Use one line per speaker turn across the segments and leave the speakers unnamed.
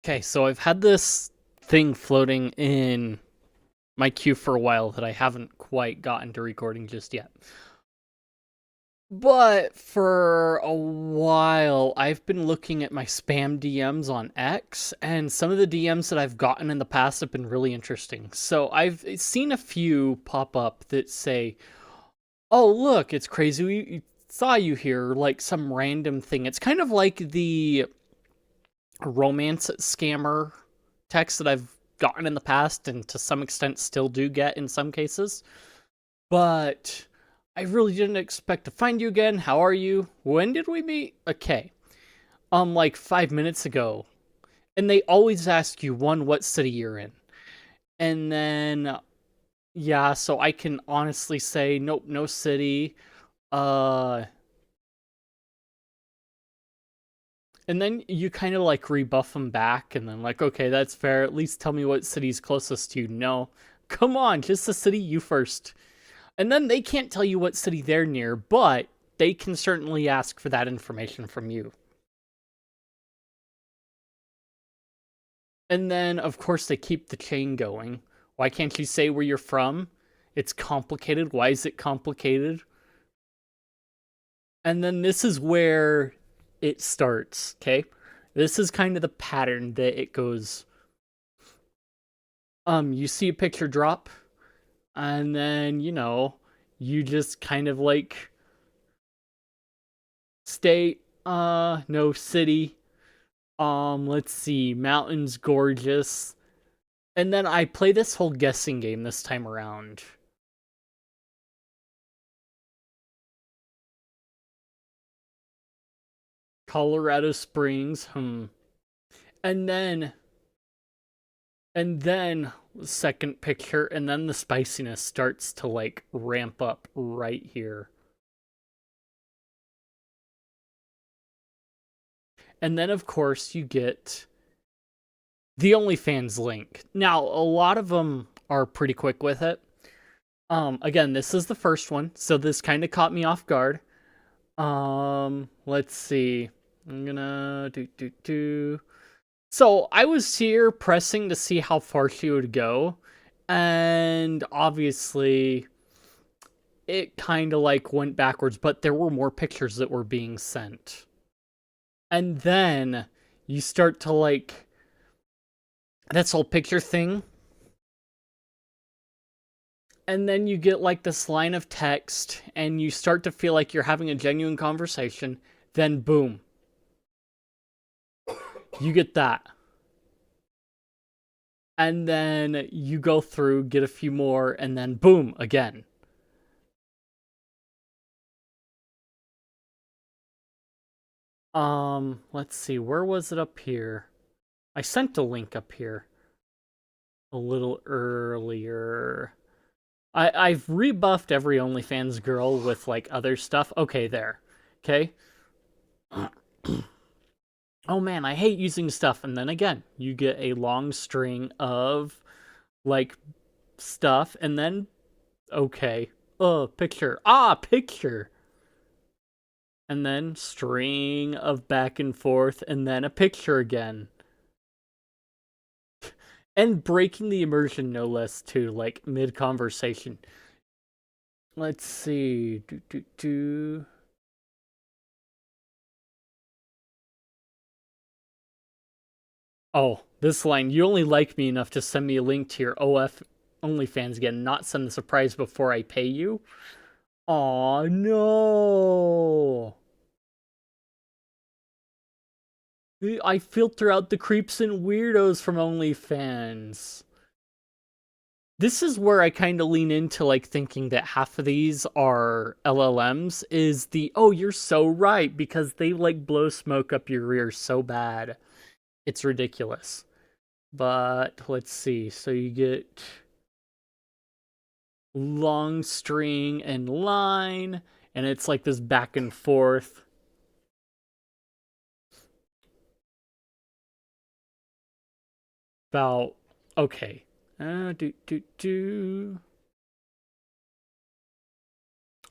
Okay, so I've had this thing floating in my queue for a while that I haven't quite gotten to recording just yet. But for a while, I've been looking at my spam DMs on X, and some of the DMs that I've gotten in the past have been really interesting. So I've seen a few pop up that say, "Oh, look, it's crazy. We saw you here," like some random thing. It's kind of like the romance scammer text that I've gotten in the past and to some extent still do get in some cases. But I really didn't expect to find you again. How are you? When did we meet? Okay. Like 5 minutes ago. And they always ask you one, what city you're in. And then yeah, so I can honestly say nope, no city. Uh and then you kind of like rebuff them back and then like, okay, that's fair. At least tell me what city's closest to you. No. Come on, just the city, you first. And then they can't tell you what city they're near, but they can certainly ask for that information from you. And then, of course, they keep the chain going. Why can't you say where you're from? It's complicated. Why is it complicated? And then this is where it starts, okay? This is kind of the pattern that it goes. You see a picture drop, and then, you just kind of like state, no city, let's see, mountains gorgeous. And then I play this whole guessing game this time around. Colorado Springs, And then second picture, and then the spiciness starts to like ramp up right here. And then of course you get the OnlyFans link. Now, a lot of them are pretty quick with it. Again, this is the first one, so this kind of caught me off guard. Let's see. I'm gonna do. So I was here pressing to see how far she would go, and obviously it kind of like went backwards, but there were more pictures that were being sent. And then you start to like this whole picture thing, and then you get like this line of text, and you start to feel like you're having a genuine conversation. Then boom, you get that. And then you go through, get a few more, and then boom, again. Let's see, where was it up here? I sent a link up here a little earlier. I've rebuffed every OnlyFans girl with like other stuff. Okay, there. Okay. Oh man, I hate using stuff. And then again, you get a long string of like stuff, and then okay. Picture. Ah, picture. And then string of back and forth, and then a picture again. And breaking the immersion no less too, like mid conversation. Let's see. Oh, this line. You only like me enough to send me a link to your OF OnlyFans again, not send the surprise before I pay you. Aw, no. I filter out the creeps and weirdos from OnlyFans. This is where I kind of lean into like thinking that half of these are LLMs is the, oh, you're so right, because they like blow smoke up your rear so bad. It's ridiculous. But let's see. So you get long string and line, and it's like this back and forth. About, okay. Do.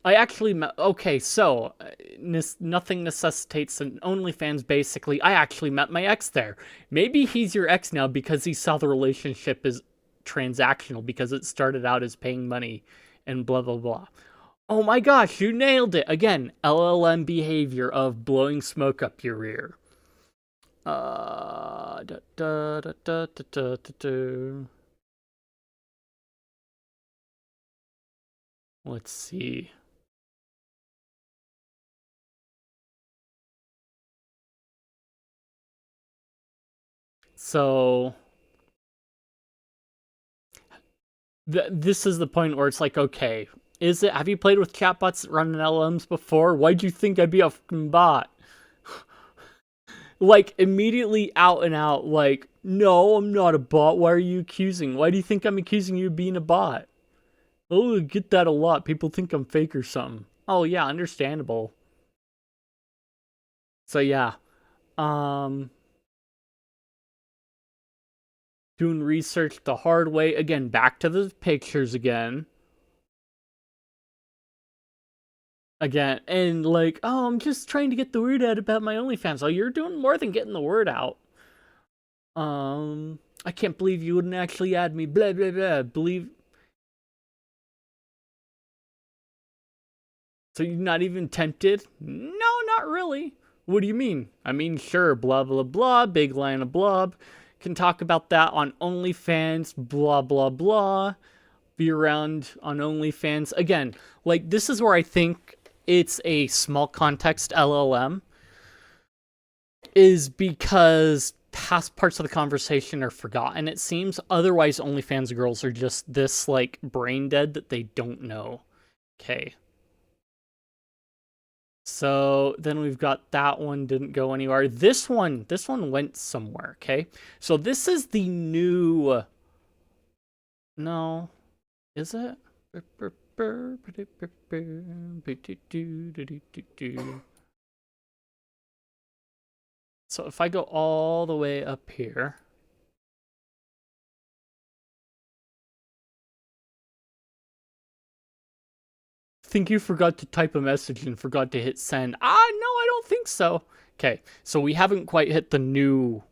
I actually met. Okay, so nothing necessitates an OnlyFans. Basically, I actually met my ex there. Maybe he's your ex now because he saw the relationship is transactional because it started out as paying money and blah blah blah. Oh my gosh, you nailed it again. LLM behavior of blowing smoke up your rear. Da, da, da, da, da, da, da, da. Let's see. So this is the point where it's like, okay, is it? Have you played with chatbots running LLMs before? Why'd you think I'd be a fucking bot? Like immediately out and out, like, no, I'm not a bot. Why are you accusing? Why do you think I'm accusing you of being a bot? Oh, I get that a lot. People think I'm fake or something. Oh yeah, understandable. So yeah, um, doing research the hard way again. Back to the pictures again. Again, and like, oh, I'm just trying to get the word out about my OnlyFans. Oh, you're doing more than getting the word out. I can't believe you wouldn't actually add me. Blah blah blah. Believe. So you're not even tempted? No, not really. What do you mean? I mean, sure, blah blah blah. Big line of blob. Can talk about that on OnlyFans. Blah blah blah. Be around on OnlyFans again. Like this is where I think it's a small context LLM is because past parts of the conversation are forgotten, it seems. Otherwise, OnlyFans girls are just this, like, brain dead that they don't know. Okay. So then we've got that one didn't go anywhere. This one went somewhere, okay? So this is the new... No. Is it? So if I go all the way up here, think you forgot to type a message and forgot to hit send. No, I don't think so. Okay, so we haven't quite hit the new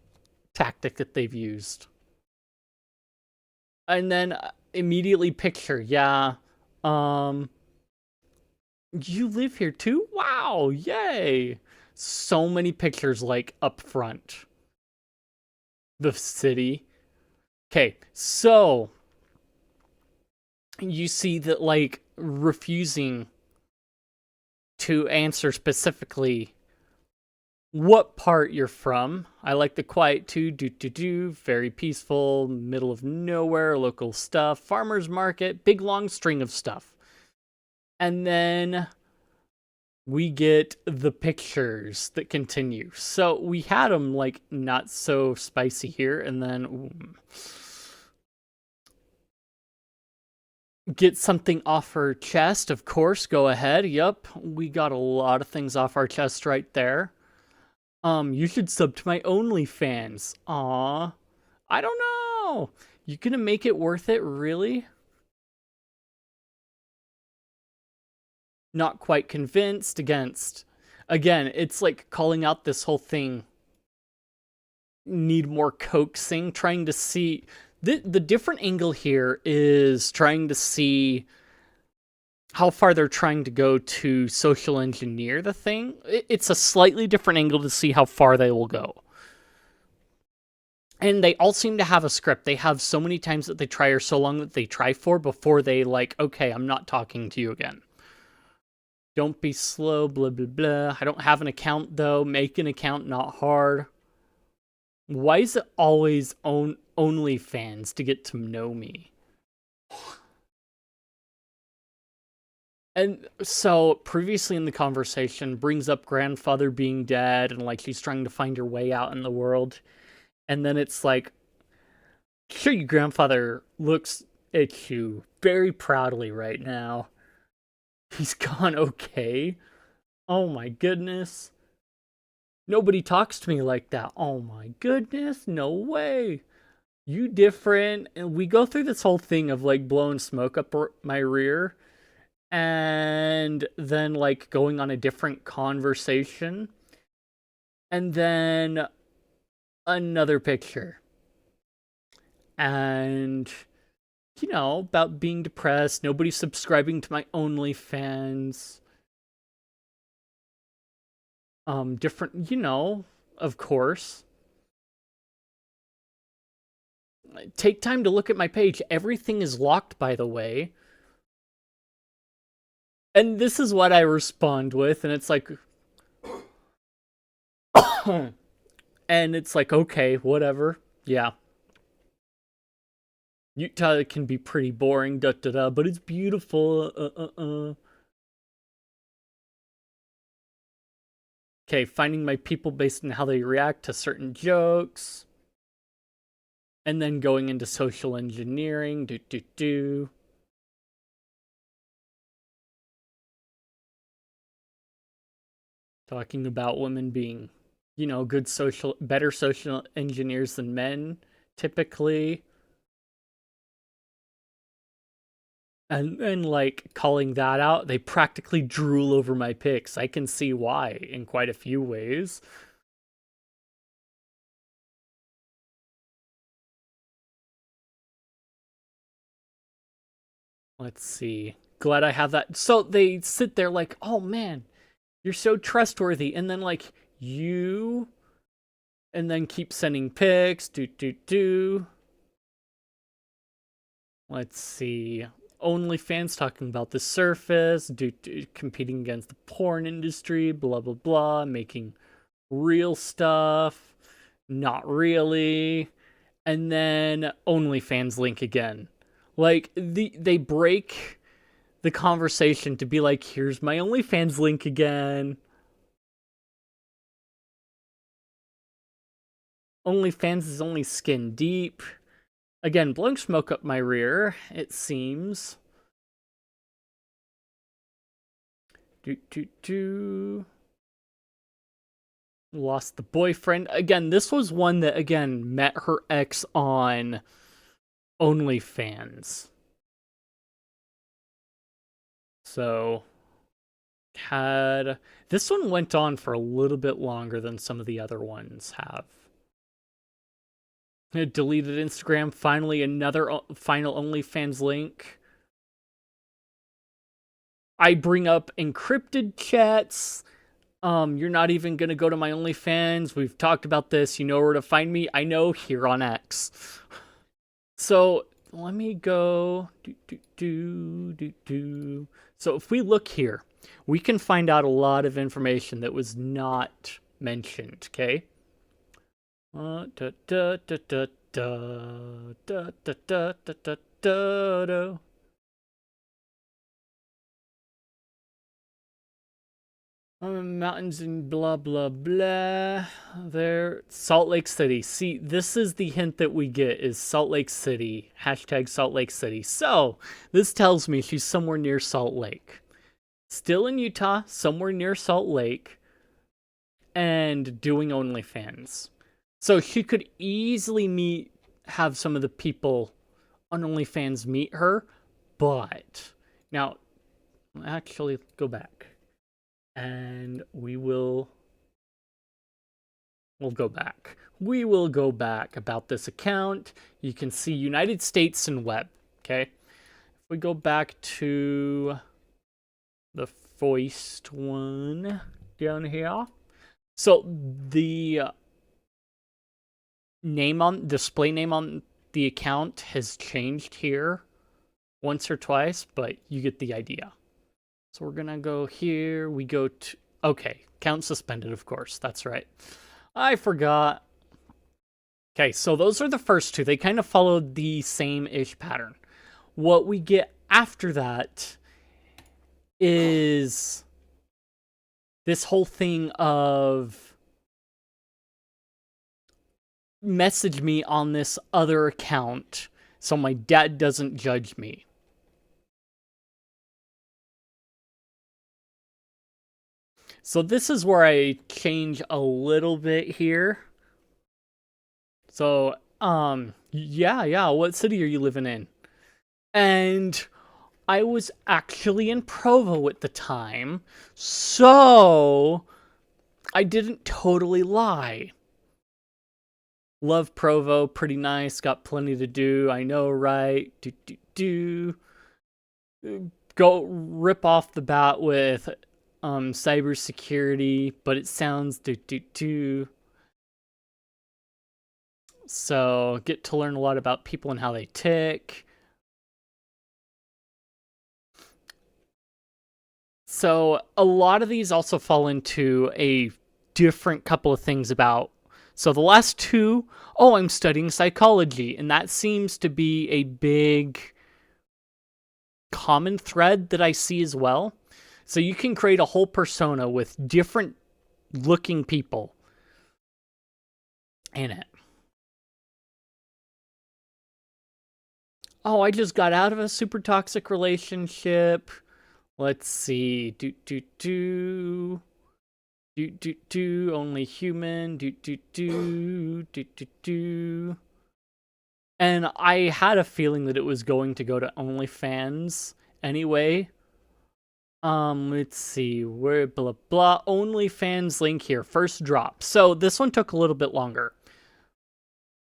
tactic that they've used. And then immediately picture, yeah. You live here too? Wow, yay. So many pictures like up front. The city. Okay, so you see that like refusing to answer specifically what part you're from. I like the quiet too, very peaceful, middle of nowhere, local stuff, farmer's market, big long string of stuff. And then we get the pictures that continue. So we had them like not so spicy here, and then get something off our chest, of course, go ahead. Yep, we got a lot of things off our chest right there. You should sub to my OnlyFans. Aw. I don't know. You gonna make it worth it, really? Not quite convinced against. Again, it's like calling out this whole thing. Need more coaxing, trying to see. The different angle here is trying to see how far they're trying to go to social engineer the thing. It's a slightly different angle to see how far they will go. And they all seem to have a script. They have so many times that they try or so long that they try for before they like, okay, I'm not talking to you again. Don't be slow, blah, blah, blah. I don't have an account though. Make an account, not hard. Why is it always OnlyFans to get to know me? And so previously in the conversation brings up grandfather being dead and like she's trying to find her way out in the world. And then it's like, sure, your grandfather looks at you very proudly right now. He's gone okay. Oh my goodness. Nobody talks to me like that. Oh my goodness, no way. You different. And we go through this whole thing of like blowing smoke up my rear. and then like going on a different conversation, and then another picture. And about being depressed, nobody subscribing to my OnlyFans. Different, of course. Take time to look at my page. Everything is locked, by the way. And this is what I respond with, and it's like, and it's like, okay, whatever. Yeah. Utah can be pretty boring, but it's beautiful. Okay, finding my people based on how they react to certain jokes. And then going into social engineering. Talking about women being, better social engineers than men, typically. And like calling that out, they practically drool over my pics. I can see why in quite a few ways. Let's see. Glad I have that. So they sit there like, oh man, you're so trustworthy. And then like, you. And then keep sending pics. Let's see. OnlyFans talking about the surface, competing against the porn industry, blah, blah, blah, making real stuff, not really. And then OnlyFans link again. Like, they break the conversation to be like, here's my OnlyFans link again. OnlyFans is only skin deep. Again, blowing smoke up my rear, it seems. Lost the boyfriend. Again, this was one that, again, met her ex on OnlyFans. So, this one went on for a little bit longer than some of the other ones have. Deleted Instagram. Finally, another final OnlyFans link. I bring up encrypted chats. You're not even gonna go to my OnlyFans. We've talked about this. You know where to find me. I know, here on X. So let me go. So if we look here, we can find out a lot of information that was not mentioned. Okay. Mountains and blah blah blah. There, Salt Lake City. See, this is the hint that we get: is Salt Lake City. Hashtag Salt Lake City. So this tells me she's somewhere near Salt Lake, still in Utah, somewhere near Salt Lake, and doing OnlyFans. So she could easily have some of the people on OnlyFans meet her, but now, actually, go back. And we'll go back. We will go back about this account. You can see United States and web, okay? If we go back to the first one down here. So the display name on the account has changed here once or twice, but you get the idea. So we're gonna go here. We go to, okay, count suspended, of course. That's right. I forgot. Okay, so those are the first two. They kind of followed the same-ish pattern. What we get after that is this whole thing of message me on this other account so my dad doesn't judge me. So this is where I change a little bit here. So, yeah, what city are you living in? And I was actually in Provo at the time, so I didn't totally lie. Love Provo, pretty nice, got plenty to do, I know, right? Go rip off the bat with cybersecurity, but it sounds So get to learn a lot about people and how they tick. So a lot of these also fall into a different couple of things about. So the last two, oh, I'm studying psychology, and that seems to be a big common thread that I see as well. So you can create a whole persona with different looking people in it. Oh, I just got out of a super toxic relationship. Let's see. Only human. And I had a feeling that it was going to go to OnlyFans anyway. Let's see. Where blah blah. OnlyFans link here. First drop. So this one took a little bit longer.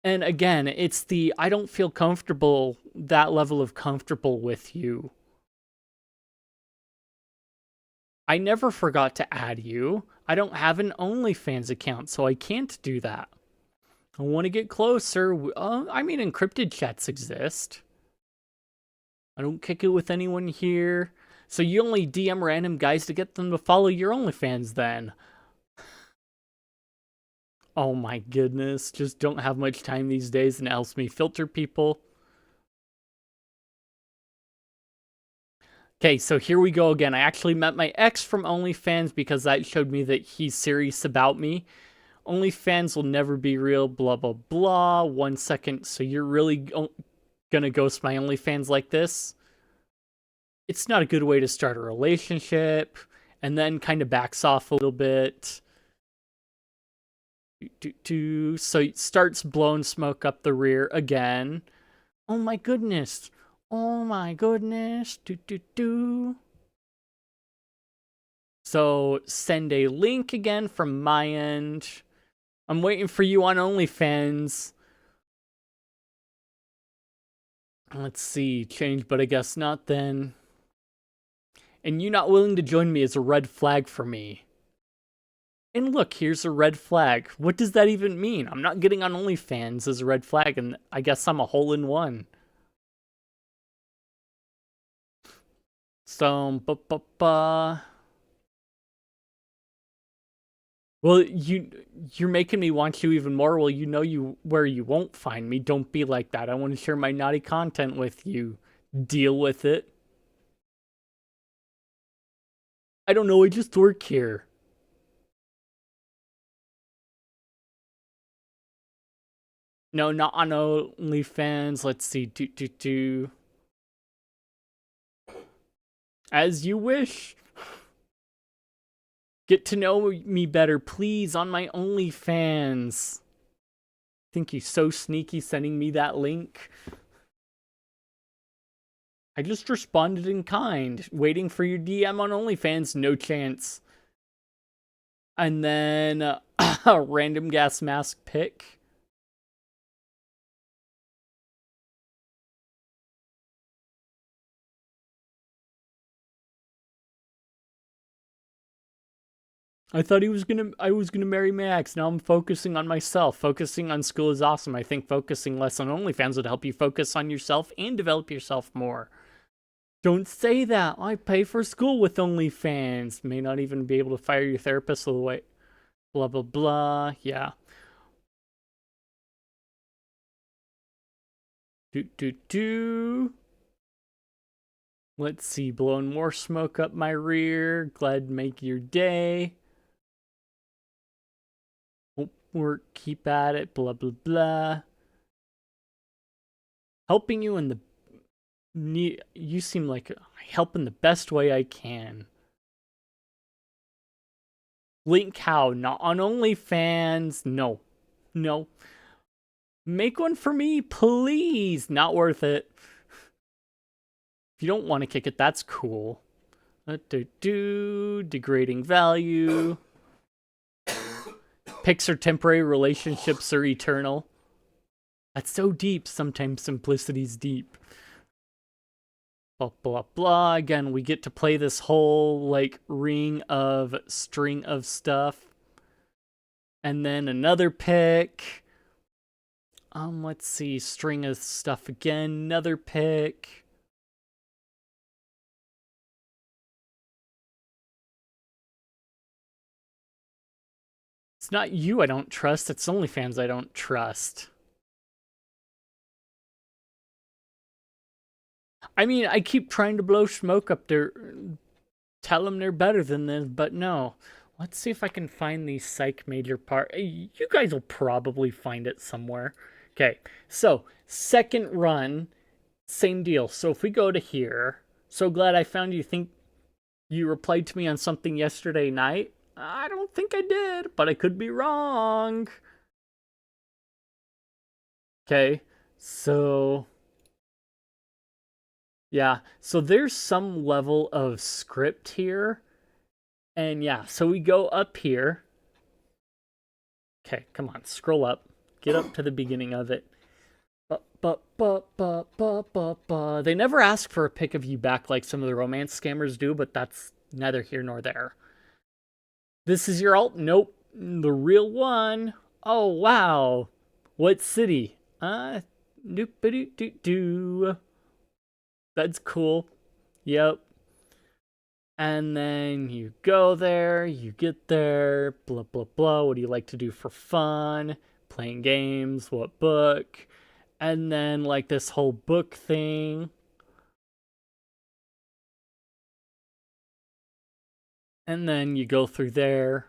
And again, it's the I don't feel comfortable, that level of comfortable with you. I never forgot to add you. I don't have an OnlyFans account, so I can't do that. I want to get closer. I mean, encrypted chats exist. I don't kick it with anyone here. So you only DM random guys to get them to follow your OnlyFans then. Oh my goodness. Just don't have much time these days and it helps me filter people. Okay, so here we go again. I actually met my ex from OnlyFans because that showed me that he's serious about me. OnlyFans will never be real, blah, blah, blah. 1 second. So you're really gonna ghost my OnlyFans like this? It's not a good way to start a relationship. And then kind of backs off a little bit. So it starts blowing smoke up the rear again. Oh my goodness. Oh my goodness. So send a link again from my end. I'm waiting for you on OnlyFans. Let's see. Change, but I guess not then. And you not willing to join me is a red flag for me. And look, here's a red flag. What does that even mean? I'm not getting on OnlyFans as a red flag, and I guess I'm a hole-in-one. So, well, you're making me want you even more. Well, you know where you won't find me. Don't be like that. I want to share my naughty content with you. Deal with it. I don't know. I just work here. No, not on OnlyFans. Let's see. As you wish. Get to know me better, please, on my OnlyFans. Think he's so sneaky sending me that link? I just responded in kind. Waiting for your DM on OnlyFans, no chance. And then a random gas mask pic. I thought I was gonna marry Max. Now I'm focusing on myself. Focusing on school is awesome. I think focusing less on OnlyFans would help you focus on yourself and develop yourself more. Don't say that. I pay for school with OnlyFans. May not even be able to fire your therapist away. Blah, blah, blah. Yeah. Let's see. Blowing more smoke up my rear. Glad to make your day. Work. Keep at it. Blah, blah, blah. Helping you in the... You seem like I help in the best way I can. Link how? Not on OnlyFans. No. No. Make one for me, please. Not worth it. If you don't want to kick it, that's cool. Degrading value. Pics are temporary, relationships are eternal. That's so deep. Sometimes simplicity's deep. Blah, blah, blah. Again, we get to play this whole, like, string of stuff. And then another pick. Let's see. String of stuff again. Another pick. It's not you I don't trust. It's OnlyFans I don't trust. I mean, I keep trying to blow smoke up there, tell them they're better than this, but no. Let's see if I can find the psych major part. You guys will probably find it somewhere. Okay, so second run, same deal. So if we go to here, so glad I found you. Think you replied to me on something yesterday night? I don't think I did, but I could be wrong. Okay, so yeah, so there's some level of script here. And yeah, so we go up here. Okay, come on, scroll up. Get up to the beginning of it. They never ask for a pic of you back like some of the romance scammers do, but that's neither here nor there. This is your alt? Nope. The real one. Oh, wow. What city? Doop-a-doo-doo-doo. That's cool. Yep. And then you go there, you get there, blah, blah, blah. What do you like to do for fun? Playing games, what book? And then, like, this whole book thing. And then you go through there,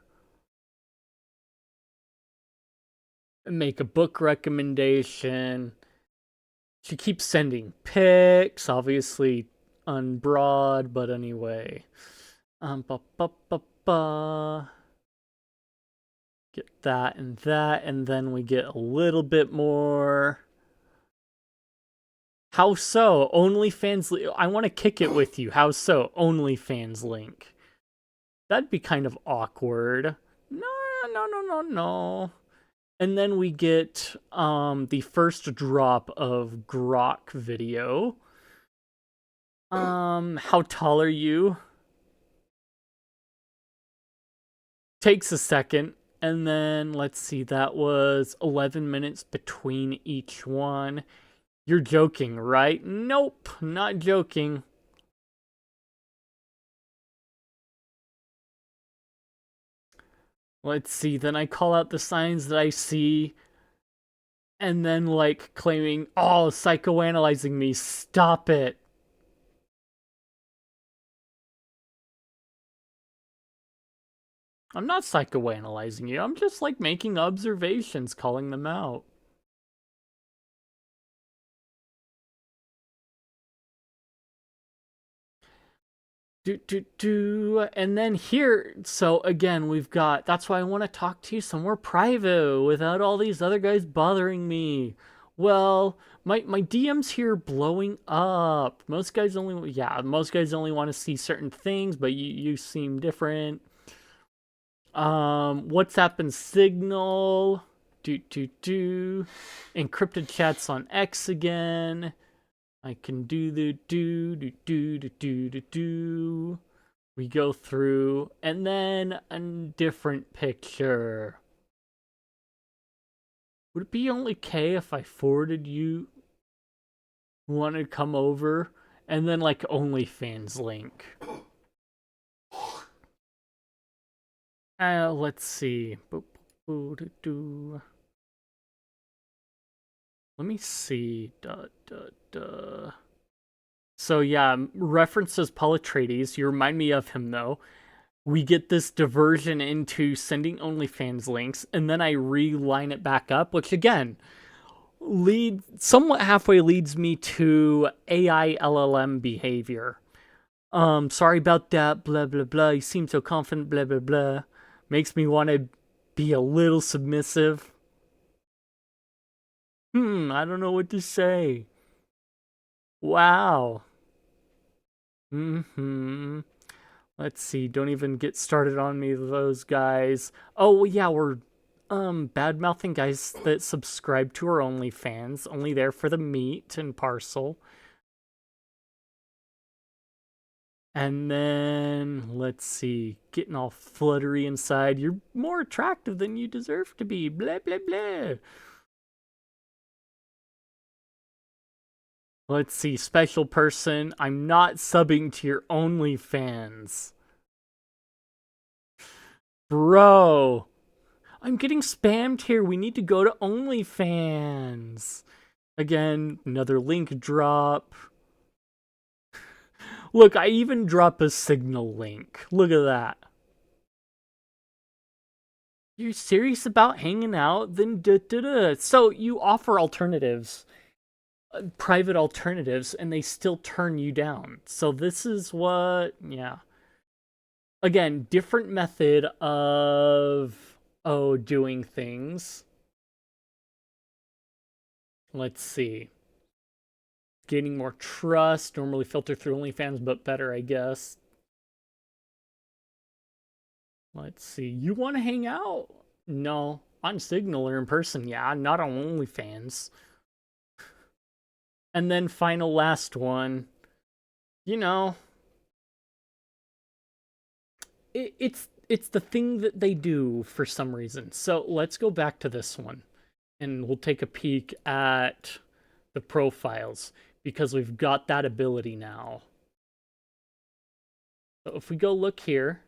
and make a book recommendation. She keeps sending pics, obviously unbroad, but anyway. Ba, ba, ba, ba. Get that, and then we get a little bit more. How so? OnlyFans. I want to kick it with you. How so? OnlyFans link. That'd be kind of awkward. No, no, no, no, no. And then we get the first drop of Grok video. How tall are you? Takes a second. And then, let's see, that was 11 minutes between each one. You're joking, right? Nope, not joking. Let's see, then I call out the signs that I see. And then, like, claiming, oh, psychoanalyzing me. Stop it. I'm not psychoanalyzing you. I'm just, like, making observations, calling them out. And then here, so again, we've got, that's why I want to talk to you somewhere private without all these other guys bothering me. Well, my DM's here blowing up. Most guys only want to see certain things, but you seem different. WhatsApp and Signal. Encrypted chats on X again. I can do the do. We go through, and then a different picture. Would it be only okay if I forwarded you who wanted to come over, and then like OnlyFans link? Let's see. Let me see. So yeah, references Paul Atreides. You remind me of him though. We get this diversion into sending OnlyFans links, and then I reline it back up, which again somewhat halfway leads me to AI LLM behavior. Sorry about that. Blah blah blah. You seem so confident. Blah blah blah. Makes me want to be a little submissive. I don't know what to say. Wow. Mm-hmm. Let's see. Don't even get started on me, those guys. Oh yeah, we're bad mouthing guys that subscribe to our OnlyFans, only there for the meat and parcel. And then let's see, getting all fluttery inside. You're more attractive than you deserve to be. Blah blah blah. Let's see, special person. I'm not subbing to your OnlyFans. Bro, I'm getting spammed here. We need to go to OnlyFans. Again, another link drop. Look, I even drop a signal link. Look at that. You're serious about hanging out? Then da-da-da. So you offer alternatives, private alternatives, and they still turn you down. So this is what, yeah. Again, different method of, doing things. Let's see. Gaining more trust, normally filtered through OnlyFans, but better, I guess. Let's see. You want to hang out? No. On Signal or in person, yeah. Not on OnlyFans. And then final last one. You know, it's the thing that they do for some reason. So let's go back to this one, and we'll take a peek at the profiles because we've got that ability now. So if we go look here,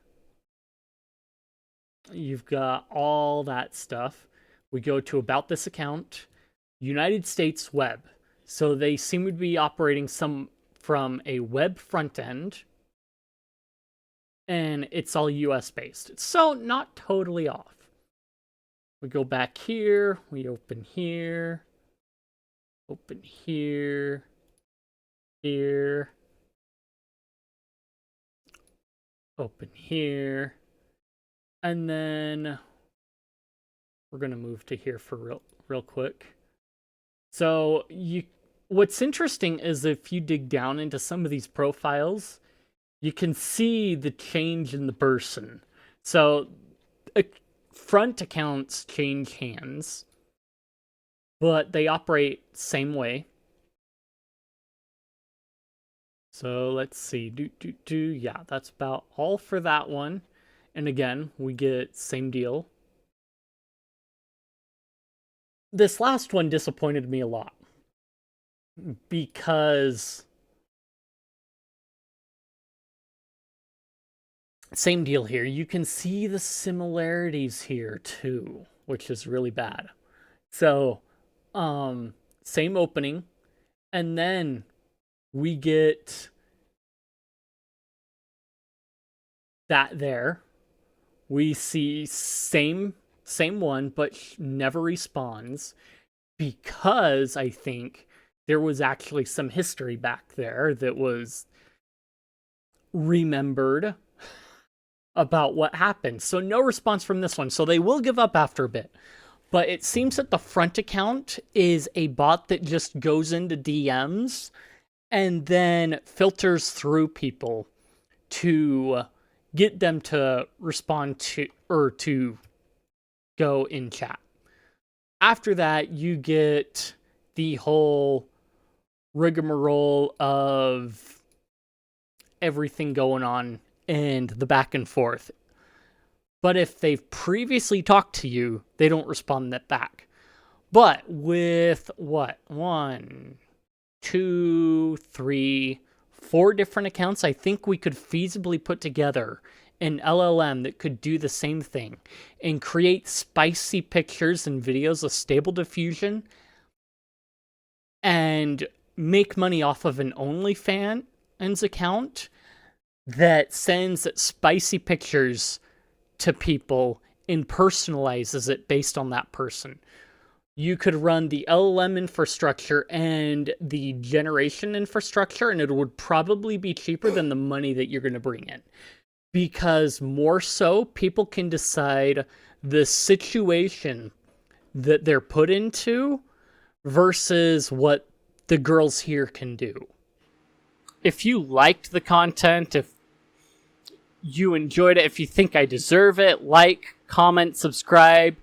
you've got all that stuff. We go to about this account, United States web. So they seem to be operating some from a web front end, and it's all US based. So not totally off. We go back here, we open here, open here, here, open here, and then we're gonna move to here for real quick. So what's interesting is if you dig down into some of these profiles, you can see the change in the person. So front accounts change hands, but they operate same way. So let's see. Yeah, that's about all for that one. And again, we get same deal. This last one disappointed me a lot because same deal here. You can see the similarities here too, which is really bad. So, same opening, and then we get that there. We see same one, but never respawns because I think there was actually some history back there that was remembered about what happened. So no response from this one. So they will give up after a bit. But it seems that the front account is a bot that just goes into DMs and then filters through people to get them to respond to or to go in chat. After that, you get the whole rigmarole of everything going on and the back and forth. But if they've previously talked to you, they don't respond that back. But with what? 1, 2, 3, 4 different accounts, I think we could feasibly put together an LLM that could do the same thing and create spicy pictures and videos with stable diffusion and make money off of an OnlyFans account that sends spicy pictures to people and personalizes it based on that person. You could run the LLM infrastructure and the generation infrastructure, and it would probably be cheaper than the money that you're going to bring in. Because more so, people can decide the situation that they're put into versus what the girls here can do. If you liked the content, if you enjoyed it, if you think I deserve it, like, comment, subscribe,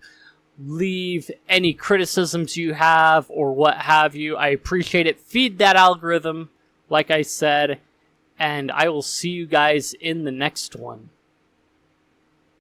leave any criticisms you have or what have you. I appreciate it. Feed that algorithm, like I said, and I will see you guys in the next one.